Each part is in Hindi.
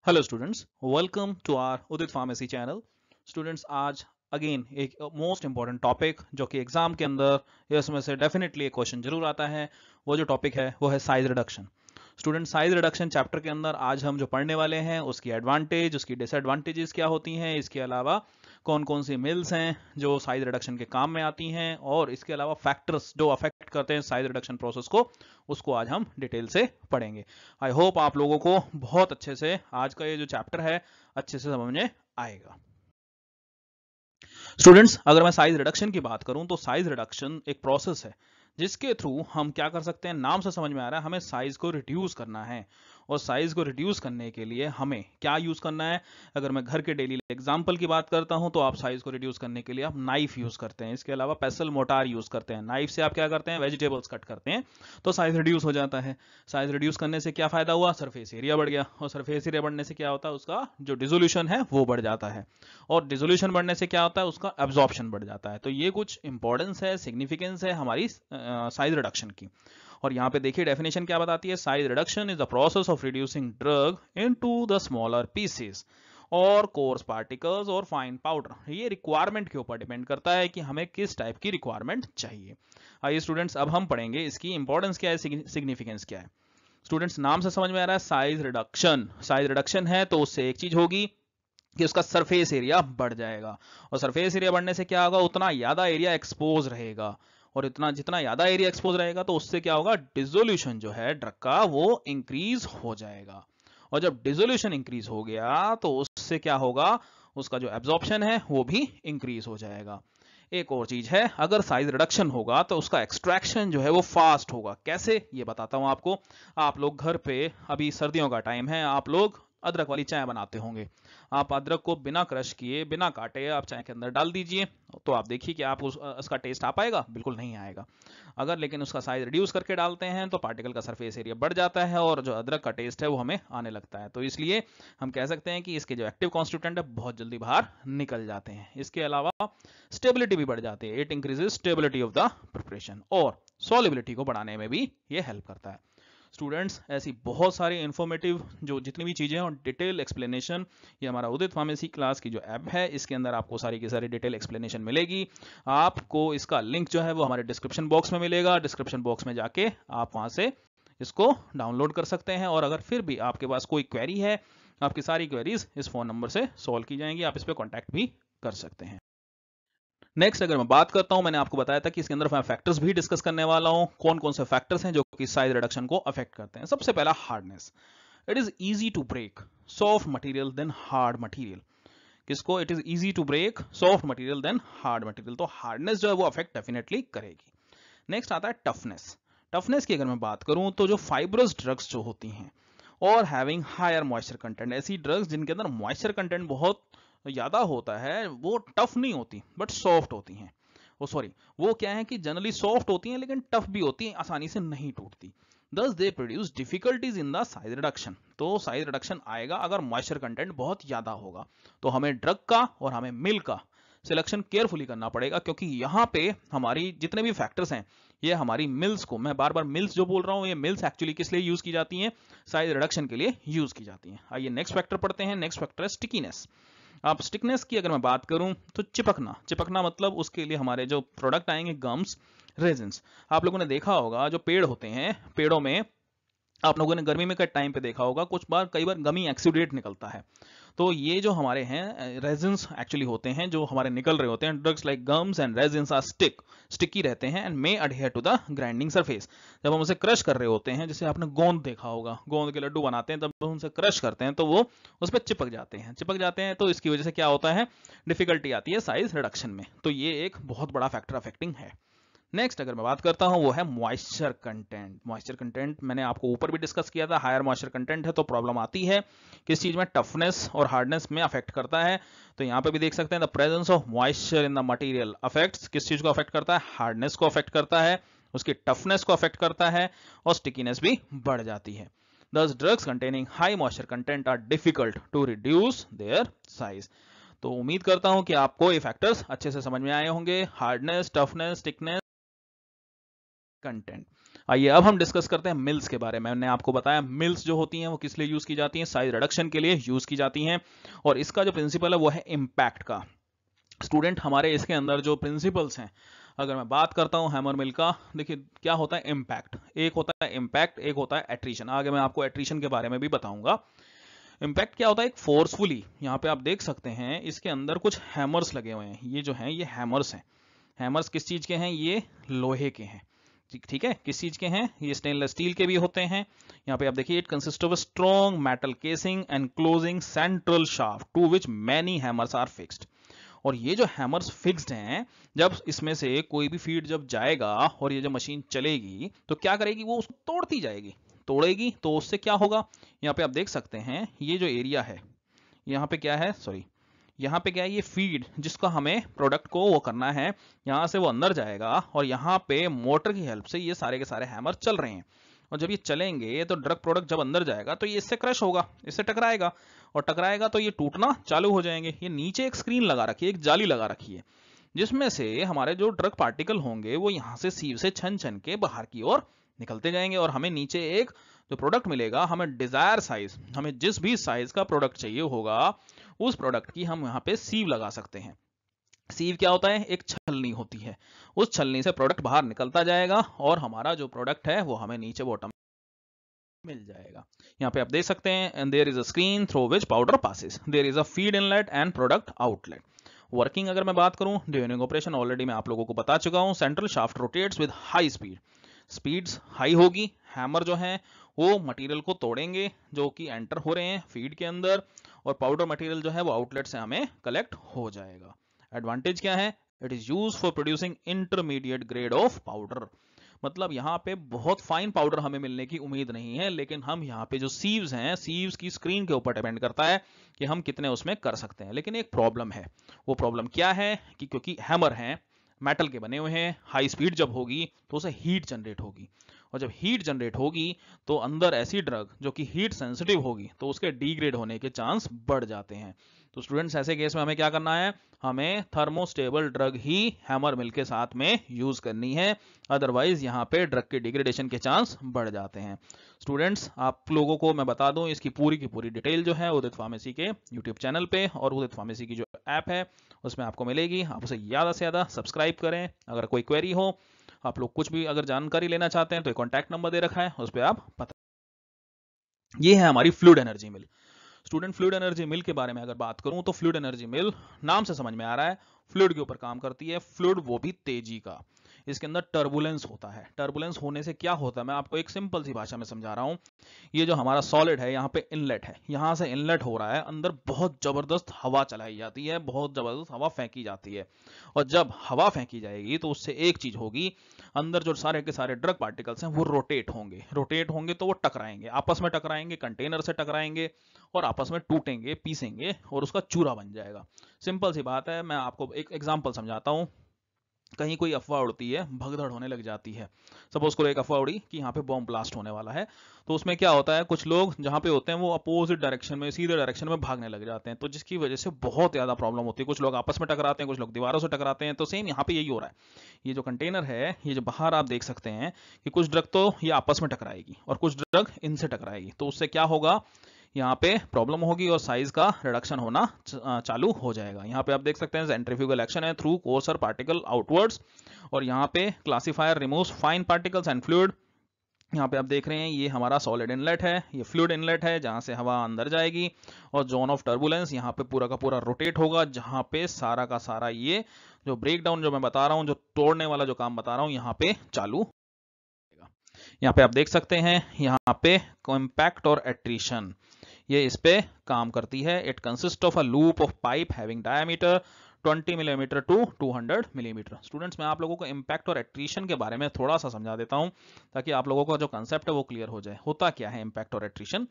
Hello students, welcome to our Udit pharmacy channel. Students, आज अगेन एक मोस्ट इंपॉर्टेंट टॉपिक जो कि एग्जाम के अंदर इसमें से डेफिनेटली एक क्वेश्चन जरूर आता है। वो जो टॉपिक है वो है size reduction. Student, size reduction chapter के अंदर आज हम जो पढ़ने वाले हैं उसकी एडवांटेज, उसकी डिसएडवांटेजेस क्या होती हैं, इसके अलावा कौन कौन सी मिल्स हैं जो साइज रिडक्शन के काम में आती हैं, और इसके अलावा फैक्टर्स जो अफेक्ट करते हैं साइज रिडक्शन प्रोसेस को, उसको आज हम डिटेल से पढ़ेंगे। आई होप आप लोगों को बहुत अच्छे से आज का ये जो चैप्टर है अच्छे से समझ में आएगा। स्टूडेंट्स, अगर मैं साइज रिडक्शन की बात करूं तो साइज रिडक्शन एक प्रोसेस है जिसके थ्रू हम क्या कर सकते हैं। नाम से समझ में आ रहा है, हमें साइज को रिड्यूस करना है। और साइज को रिड्यूस करने के लिए हमें क्या यूज करना है। अगर मैं घर के डेली एग्जांपल की बात करता हूं तो आप साइज को रिड्यूस करने के लिए आप नाइफ यूज करते हैं। इसके अलावा पेसल मोटार यूज करते हैं। नाइफ से आप क्या करते हैं, वेजिटेबल्स कट करते हैं, तो साइज रिड्यूस हो जाता है। साइज रिड्यूस करने से क्या फायदा हुआ, सरफेस एरिया बढ़ गया। और सरफेस एरिया बढ़ने से क्या होता है, उसका जो डिसोल्यूशन है वो बढ़ जाता है। और डिसोल्यूशन बढ़ने से क्या होता है, उसका एब्जॉर्प्शन बढ़ जाता है। तो ये कुछ इंपॉर्टेंस है, सिग्निफिकेंस है हमारी साइज रिडक्शन की। और यहाँ पे देखिए डेफिनेशन क्या बताती है। Size reduction is the process of reducing drug into the smaller pieces और कोर्स पार्टिकल्स और फाइन पाउडर। ये रिक्वायरमेंट के ऊपर डिपेंड करता है कि हमें किस टाइप की रिक्वायरमेंट चाहिए। आइए स्टूडेंट्स, अब हम पढ़ेंगे इसकी इंपॉर्टेंस क्या है, सिग्निफिकेंस क्या है। स्टूडेंट्स, नाम से समझ में आ रहा है साइज रिडक्शन। साइज रिडक्शन है तो उससे एक चीज होगी कि उसका सरफेस एरिया बढ़ जाएगा। और सरफेस एरिया बढ़ने से क्या होगा, उतना ज्यादा एरिया एक्सपोज रहेगा। और इतना जितना ज्यादा एरिया एक्सपोज रहेगा तो उससे क्या होगा, डिसोल्यूशन जो है ड्रग का वो इंक्रीज हो जाएगा। और जब डिसोल्यूशन इंक्रीज हो गया तो उससे क्या होगा, उसका जो एब्जॉर्प्शन है वो भी इंक्रीज हो जाएगा। एक और चीज है, अगर साइज रिडक्शन होगा तो उसका एक्सट्रैक्शन जो है वो फास्ट होगा। कैसे, ये बताता हूं आपको। आप लोग घर पे, अभी सर्दियों का टाइम है, आप लोग अदरक वाली चाय बनाते होंगे। आप अदरक को बिना क्रश किए, बिना काटे आप चाय के अंदर डाल दीजिए, तो आप देखिए कि आप उसका टेस्ट आ पाएगा, बिल्कुल नहीं आएगा। अगर लेकिन उसका साइज रिड्यूस करके डालते हैं तो पार्टिकल का सरफेस एरिया बढ़ जाता है और जो अदरक का टेस्ट है वो हमें आने लगता है। तो इसलिए हम कह सकते हैं कि इसके जो एक्टिव कॉन्स्टिट्यूएंट है बहुत जल्दी बाहर निकल जाते हैं। इसके अलावा स्टेबिलिटी भी बढ़ जाती है। It increases stability of the preparation, और सॉल्युबिलिटी को बढ़ाने में भी ये हेल्प करता है। स्टूडेंट्स, ऐसी बहुत सारी इंफॉर्मेटिव जो जितनी भी चीजें हैं और डिटेल एक्सप्लेनेशन, ये हमारा उदित फार्मेसी क्लास की जो ऐप है इसके अंदर आपको सारी की सारी डिटेल एक्सप्लेनेशन मिलेगी। आपको इसका लिंक जो है वो हमारे डिस्क्रिप्शन बॉक्स में मिलेगा। डिस्क्रिप्शन बॉक्स में जाके आप वहां से इसको डाउनलोड कर सकते हैं। और अगर फिर भी आपके पास कोई क्वेरी है, आपकी सारी क्वेरीज इस फोन नंबर से सॉल्व की जाएंगी। आप इस पर कॉन्टैक्ट भी कर सकते हैं। नेक्स्ट, अगर मैं बात करता हूं, मैंने आपको बताया था कि इसके अंदर मैं फैक्टर्स भी डिस्कस करने वाला हूं। कौन कौन से फैक्टर्स हैं जो कि साइज रिडक्शन को अफेक्ट करते हैं। सबसे पहला, hardness. It is easy to break soft material than hard material. किसको, it is easy to break soft material than hard material. तो हार्डनेस जो है वो अफेक्ट डेफिनेटली करेगी। नेक्स्ट आता है टफनेस। टफनेस की अगर मैं बात करूं तो जो फाइब्रस ड्रग्स जो होती हैं और हैविंग हायर मॉइस्चर कंटेंट, ऐसी ड्रग्स जिनके अंदर मॉइस्चर कंटेंट बहुत ज्यादा होता है, वो टफ नहीं होती बट सॉफ्ट होती हैं। वो सॉरी, वो क्या है कि जनरली सॉफ्ट होती हैं लेकिन टफ भी होती हैं, आसानी से नहीं टूटती। दस they produce difficulties in the size reduction. तो साइज रिडक्शन आएगा अगर मॉइस्चर कंटेंट बहुत ज्यादा होगा। तो हमें ड्रग का और हमें मिल का सिलेक्शन केयरफुली करना पड़ेगा, क्योंकि यहाँ पे हमारी जितने भी फैक्टर्स हैं ये हमारी मिल्स को, मैं बार बार मिल्स जो बोल रहा हूँ, ये मिल्स एक्चुअली किस लिए यूज की जाती हैं, साइज रिडक्शन के लिए यूज की जाती हैं। आइए नेक्स्ट फैक्टर पढ़ते हैं। नेक्स्ट फैक्टर है स्टिकीनेस। आप स्टिकनेस की अगर मैं बात करूं तो चिपकना। चिपकना मतलब उसके लिए हमारे जो प्रोडक्ट आएंगे, गम्स, रेजिन्स। आप लोगों ने देखा होगा जो पेड़ होते हैं, पेड़ों में आप लोगों ने गर्मी में का टाइम पे देखा होगा, कुछ बार कई बार गमी एक्सुडेट निकलता है। तो ये जो हमारे हैं रेजिन्स एक्चुअली होते हैं जो हमारे निकल रहे होते हैं। Drugs like gums and resins are sticky रहते हैं and may adhere to the grinding surface. जब हम उसे क्रश कर रहे होते हैं, जैसे आपने गोंद देखा होगा, गोंद के लड्डू बनाते हैं, जब हम उनसे क्रश करते हैं तो वो उस पर चिपक जाते हैं। चिपक जाते हैं तो इसकी वजह से क्या होता है, डिफिकल्टी आती है साइज रिडक्शन में। तो ये एक बहुत बड़ा फैक्टर अफेक्टिंग है। नेक्स्ट अगर मैं बात करता हूं वो है मॉइस्चर कंटेंट। मॉइस्चर कंटेंट मैंने आपको ऊपर भी डिस्कस किया था। हायर मॉइस्चर कंटेंट है तो प्रॉब्लम आती है किस चीज में, टफनेस और हार्डनेस में अफेक्ट करता है। तो यहां पे भी देख सकते हैं the presence of moisture in the material affects, किस चीज को अफेक्ट करता है, हार्डनेस को अफेक्ट करता है, उसकी टफनेस को अफेक्ट करता है, और स्टिकीनेस भी बढ़ जाती है। Thus, drugs containing high moisture content are difficult to reduce their size. तो उम्मीद करता हूं कि आपको ये फैक्टर्स अच्छे से समझ में आए होंगे, हार्डनेस, टफनेस, थिकनेस, कंटेंट। आइए अब हम डिस्कस करते हैं मिल्स के बारे में। मैंने आपको बताया मिल्स जो होती हैं वो किस लिए यूज की जाती हैं, साइज रिडक्शन के लिए यूज की जाती हैं, और इसका जो प्रिंसिपल है वो है इम्पैक्ट का। स्टूडेंट हमारे इसके अंदर जो प्रिंसिपल्स हैं, अगर मैं बात करता हूं हैमर मिल का, देखिए क्या होता है इम्पैक्ट, एक होता है इम्पैक्ट, एक होता है एट्रीशन। आगे मैं आपको एट्रीशन के बारे में भी बताऊंगा। इम्पैक्ट क्या होता है, एक फोर्सफुली, यहाँ पे आप देख सकते हैं इसके अंदर कुछ हैमर्स लगे हुए हैं, ये जो हैं ये हैमर्स हैं। हैमर्स किस चीज के हैं, ये लोहे के हैं, ठीक है, किस चीज के हैं, ये स्टेनलेस स्टील के भी होते हैं। यहाँ पे आप देखिए, it consist of a strong metal casing enclosing central shaft to which many hammers are fixed. और ये जो हैमर्स फिक्स्ड हैं, जब इसमें से कोई भी फीड जब जाएगा और ये जब मशीन चलेगी तो क्या करेगी, वो उसको तोड़ती जाएगी, तोड़ेगी तो उससे क्या होगा, यहाँ पे आप देख सकते हैं ये जो एरिया है, यहाँ पे क्या है, सॉरी, यहाँ पे क्या है, ये फीड जिसका हमें प्रोडक्ट को वो करना है, यहाँ से वो अंदर जाएगा और यहाँ पे मोटर की हेल्प से ये सारे के सारे हैमर चल रहे हैं। और जब ये चलेंगे तो ड्रग प्रोडक्ट जब अंदर जाएगा तो ये इससे क्रश होगा, इससे टकराएगा, और टकराएगा तो ये टूटना चालू हो जाएंगे। ये नीचे एक स्क्रीन लगा रखी है, एक जाली लगा रखी है, जिसमें से हमारे जो ड्रग पार्टिकल होंगे वो यहाँ से सीव से छन छन के बाहर की ओर निकलते जाएंगे, और हमें नीचे एक जो प्रोडक्ट मिलेगा, हमें डिजायर साइज, हमें जिस भी साइज का प्रोडक्ट चाहिए होगा उस प्रोडक्ट की हम यहाँ पे सीव लगा सकते हैं। सीव क्या होता है, एक छलनी होती है, उस छलनी से प्रोडक्ट बाहर निकलता जाएगा और हमारा जो प्रोडक्ट है वो हमें नीचे बॉटम मिल जाएगा। यहाँ पे आप देख सकते हैं, and there is a screen through which powder passes, there is a feed inlet and product outlet. Working अगर मैं बात करूं, ड्यूरिंग ऑपरेशन ऑलरेडी मैं आप लोगों को बता चुका हूं, central shaft rotates with high speed, speeds high होगी, हैमर जो है वो मटेरियल को तोड़ेंगे जो कि एंटर हो रहे हैं फीड के अंदर, और पाउडर मटेरियल जो है वो आउटलेट से हमें कलेक्ट हो जाएगा। एडवांटेज क्या है, it is use for producing intermediate grade of powder, मतलब यहाँ पे बहुत फाइन पाउडर हमें मिलने की उम्मीद नहीं है, लेकिन हम यहाँ पे जो सीव्स हैं, सीव्स की स्क्रीन के ऊपर डिपेंड करता है कि हम कितने उसमें कर सकते हैं। लेकिन एक प्रॉब्लम है, वो प्रॉब्लम क्या है कि क्योंकि हैमर हैं मेटल के बने हुए हैं, हाई स्पीड जब होगी तो उसे हीट जनरेट होगी, और जब हीट जनरेट होगी तो अंदर ऐसी ड्रग जो कि हीट सेंसिटिव होगी तो उसके डिग्रेड होने के चांस बढ़ जाते हैं। तो स्टूडेंट्स ऐसे केस में हमें क्या करना है, हमें थर्मोस्टेबल ड्रग ही हैमर मिल के साथ में यूज करनी है, अदरवाइज यहाँ पे ड्रग के डिग्रेडेशन के चांस बढ़ जाते हैं। स्टूडेंट्स आप लोगों को मैं बता दूं, इसकी पूरी की पूरी डिटेल जो है उदित फार्मेसी के यूट्यूब चैनल पे और उदित फार्मेसी की जो ऐप है उसमें आपको मिलेगी, आप उसे ज़्यादा से ज़्यादा सब्सक्राइब करें। अगर कोई क्वेरी हो, आप लोग कुछ भी अगर जानकारी लेना चाहते हैं तो एक कॉन्टैक्ट नंबर दे रखा है, उस पर आप पता। ये है हमारी फ्लूइड एनर्जी मिल। स्टूडेंट फ्लूइड एनर्जी मिल के बारे में अगर बात करूं तो फ्लूइड एनर्जी मिल नाम से समझ में आ रहा है फ्लूइड के ऊपर काम करती है, फ्लूइड वो भी तेजी का। इसके अंदर टर्बुलेंस होता है, टर्बुलेंस होने से क्या होता है मैं आपको एक सिंपल सी भाषा में समझा रहा हूं। ये जो हमारा सॉलिड है, यहाँ पे इनलेट है, यहाँ से इनलेट हो रहा है, अंदर बहुत जबरदस्त हवा चलाई जाती है, बहुत जबरदस्त हवा फेंकी जाती है, और जब हवा फेंकी जाएगी तो उससे एक चीज होगी, अंदर जो सारे के सारे ड्रग पार्टिकल्स हैं वो रोटेट होंगे, रोटेट होंगे तो वो टकराएंगे, आपस में टकराएंगे, कंटेनर से टकराएंगे और आपस में टूटेंगे, पीसेंगे और उसका चूरा बन जाएगा। सिंपल सी बात है, मैं आपको एक एग्जांपल समझाता हूं। कहीं कोई अफवाह उड़ती है, भगदड़ होने लग जाती है, सपोज करो एक अफवाह उड़ी कि यहाँ पे बॉम्ब ब्लास्ट होने वाला है, तो उसमें क्या होता है, कुछ लोग जहाँ पे होते हैं वो अपोजिट डायरेक्शन में, सीधे डायरेक्शन में भागने लग जाते हैं, तो जिसकी वजह से बहुत ज़्यादा प्रॉब्लम होती है, कुछ लोग आपस में टकराते हैं, कुछ लोग दीवारों से टकराते हैं। तो सेम यहाँ पे यही हो रहा है, ये जो कंटेनर है, ये जो बाहर आप देख सकते हैं कि कुछ ड्रग तो ये आपस में टकराएगी और कुछ ड्रग इनसे टकराएगी, तो उससे क्या होगा, यहाँ पे प्रॉब्लम होगी और साइज का रिडक्शन होना चालू हो जाएगा। यहाँ पे आप देख सकते हैं सेंट्रीफ्यूगल एक्शन है थ्रू कोर्सर पार्टिकल आउटवर्ड्स, और यहाँ पे classifier removes fine particles and fluid. यहाँ पे आप देख रहे हैं ये हमारा सॉलिड इनलेट है, ये फ्लूइड इनलेट है जहाँ से हवा अंदर जाएगी, और जोन ऑफ टर्बुलेंस यहाँ पे पूरा का पूरा रोटेट होगा, जहाँ पे सारा का सारा ये जो ब्रेकडाउन जो मैं बता रहा हूँ, जो तोड़ने वाला जो काम बता रहा हूँ, यहाँ पे चालू। यहाँ पे आप देख सकते हैं, यहाँ पे कॉम्पैक्ट और एट्रीशन ये इस पे काम करती है। It consist of a loop of pipe having diameter 20 millimetre to 200 millimetre. Students मैं आप लोगों को इम्पैक्ट और एट्रीशन के बारे में थोड़ा सा समझा देता हूं ताकि आप लोगों का जो कंसेप्ट है वो क्लियर हो जाए। होता क्या है इम्पैक्ट और एट्रीशन?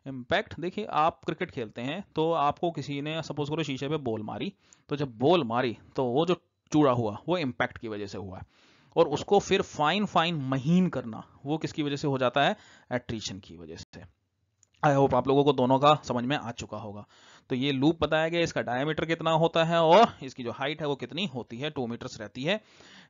इम्पैक्ट, देखिए आप क्रिकेट खेलते हैं तो आपको किसी ने सपोज करो शीशे पे बॉल मारी, तो जब बॉल मारी तो वो जो चूड़ा हुआ वो इम्पैक्ट की वजह से हुआ है, और उसको फिर फाइन फाइन महीन करना वो किसकी वजह से हो जाता है? एट्रीशन की वजह से। आई होप आप लोगों को दोनों का समझ में आ चुका होगा। तो ये लूप बताया गया, इसका डायमीटर कितना होता है और इसकी जो हाइट है वो कितनी होती है, 2 मीटर्स रहती है।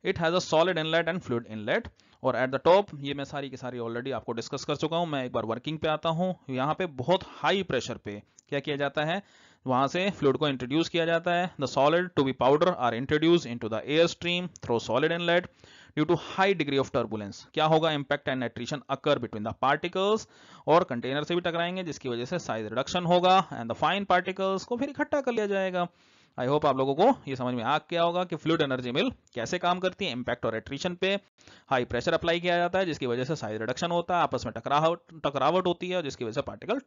It has a solid inlet and fluid inlet, और एट द टॉप ये मैं सारी की सारी ऑलरेडी आपको डिस्कस कर चुका हूं। मैं एक बार वर्किंग पे आता हूं। यहाँ पे बहुत हाई प्रेशर पे क्या किया जाता है, वहां से फ्लूइड को इंट्रोड्यूस किया जाता है। The solid to be powder are introduce into the air stream through solid inlet due to high degree of turbulence. क्या होगा, impact and attrition occur between the particles, और कंटेनर से भी टकराएंगे जिसकी वजह से साइज रिडक्शन होगा एंड द फाइन पार्टिकल्स को फिर इकट्ठा कर लिया जाएगा। आई होप आप लोगों को ये समझ में आ गया होगा कि फ्लूइड एनर्जी मिल कैसे काम करती है। इंपैक्ट और एट्रिशन पे हाई प्रेशर अप्लाई किया जाता है जिसकी वजह से साइज रिडक्शन होता है, आपस में टकरावट होती है जिसकी वजह से पार्टिकल।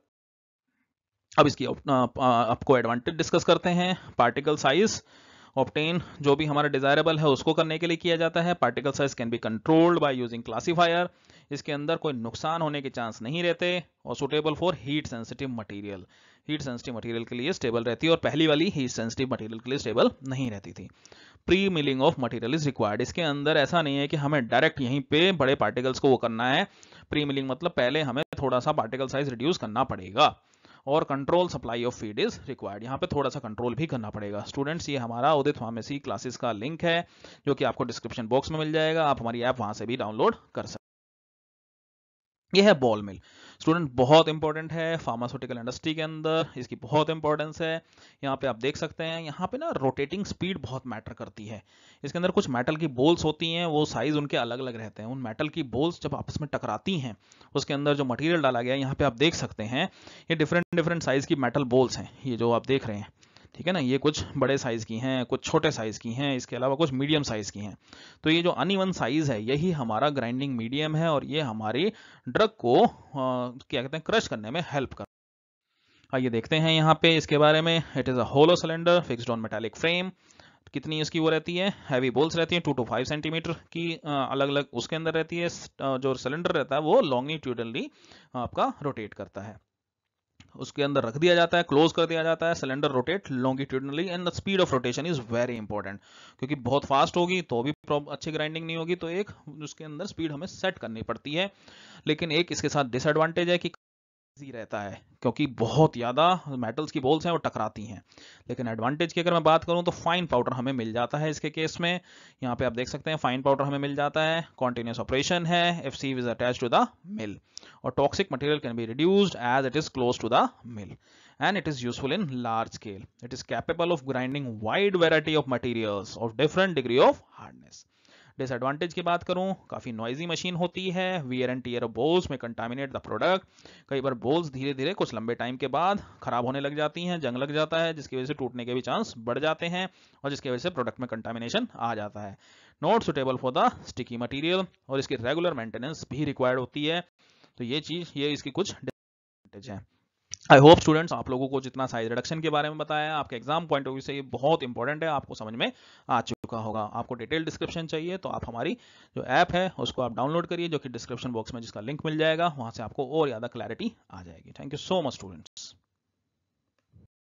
अब इसकी आपको एडवांटेज डिस्कस करते हैं। पार्टिकल साइज ऑब्टेन जो भी हमारा डिजायरेबल है उसको करने के लिए किया जाता है। Particle size can be controlled by using classifier. इसके अंदर कोई नुकसान होने के चांस नहीं रहते। और suitable for heat sensitive material, heat sensitive material के लिए स्टेबल रहती है, और पहली वाली हीट सेंसिटिव मटेरियल के लिए स्टेबल नहीं रहती थी। Pre milling of material is required. इसके अंदर ऐसा नहीं है कि हमें डायरेक्ट यहीं पे बड़े पार्टिकल्स को वो करना है। प्री मिलिंग मतलब पहले हमें थोड़ा सा पार्टिकल साइज रिड्यूस करना पड़ेगा। और control supply of feed is required, यहाँ पे थोड़ा सा कंट्रोल भी करना पड़ेगा। स्टूडेंट्स ये हमारा उदित फार्मेसी क्लासेस का लिंक है जो कि आपको डिस्क्रिप्शन बॉक्स में मिल जाएगा। आप हमारी ऐप वहां से भी डाउनलोड कर सकते हैं। यह है बॉल मिल। स्टूडेंट बहुत इंपॉर्टेंट है फार्मास्यूटिकल इंडस्ट्री के अंदर, इसकी बहुत इंपॉर्टेंस है। यहाँ पे आप देख सकते हैं, यहाँ पे ना रोटेटिंग स्पीड बहुत मैटर करती है। इसके अंदर कुछ मेटल की बोल्स होती हैं, वो साइज उनके अलग अलग रहते हैं। उन मेटल की बोल्स जब आपस में टकराती हैं, उसके अंदर जो मटेरियल डाला गया है, यहाँ पे आप देख सकते हैं ये डिफरेंट डिफरेंट साइज की मेटल बोल्स हैं, ये जो आप देख रहे हैं, ठीक है ना। ये कुछ बड़े साइज की हैं, कुछ छोटे साइज की हैं, इसके अलावा कुछ मीडियम साइज की हैं। तो ये जो अनइवन साइज है यही हमारा ग्राइंडिंग मीडियम है, और ये हमारी ड्रग को क्या कहते हैं, क्रश करने में हेल्प कर। आइए देखते हैं यहाँ पे इसके बारे में। It is a hollow cylinder fixed on metallic frame. कितनी इसकी वो रहती है, हैवी बोल्स रहती हैं 2 to 5 सेंटीमीटर की अलग अलग उसके अंदर रहती है। जो सिलेंडर रहता है वो लॉन्गिट्यूडनली आपका रोटेट करता है। उसके अंदर रख दिया जाता है, क्लोज कर दिया जाता है। Cylinder rotate longitudinally and the speed of rotation is very important, क्योंकि बहुत फास्ट होगी तो भी अच्छी ग्राइंडिंग नहीं होगी, तो एक उसके अंदर स्पीड हमें सेट करनी पड़ती है। लेकिन एक इसके साथ डिसएडवांटेज है कि इजी रहता है, क्योंकि बहुत ज्यादा मेटल्स की बोल्स हैं वो टकराती हैं। लेकिन एडवांटेज की अगर मैं बात करूं तो फाइन पाउडर हमें मिल जाता है इसके केस में। यहाँ पे आप देख सकते हैं फाइन पाउडर हमें मिल जाता है। कॉन्टिन्यूस ऑपरेशन है, एफसीव is attached to the mill, और toxic material can be reduced as it is close to the mill, and it is useful in large scale. It is capable of grinding wide variety of materials of different degree of hardness. Disadvantage की बात करूं, काफी नॉइजी मशीन होती है। Wear and tear of balls may contaminate the product. कई बार बोल्स धीरे धीरे कुछ लंबे टाइम के बाद खराब होने लग जाती हैं, जंग लग जाता है, जिसकी वजह से टूटने के भी चांस बढ़ जाते हैं, और जिसकी वजह से प्रोडक्ट में कंटामिनेशन आ जाता है। Not suitable for the sticky material, और इसकी रेगुलर मेंटेनेंस भी रिक्वायर्ड होती है। तो ये इसकी कुछ डिसएडवांटेज है। आई होप स्टूडेंट्स आप लोगों को जितना साइज रिडक्शन के बारे में बताया, आपके एग्जाम पॉइंट ऑफ व्यू से ये बहुत इंपॉर्टेंट है, आपको समझ में आ चुका होगा। आपको डिटेल डिस्क्रिप्शन चाहिए तो आप हमारी जो ऐप है उसको आप डाउनलोड करिए, जो कि डिस्क्रिप्शन बॉक्स में जिसका लिंक मिल जाएगा, वहां से आपको और ज़्यादा क्लैरिटी आ जाएगी। Thank you so much students.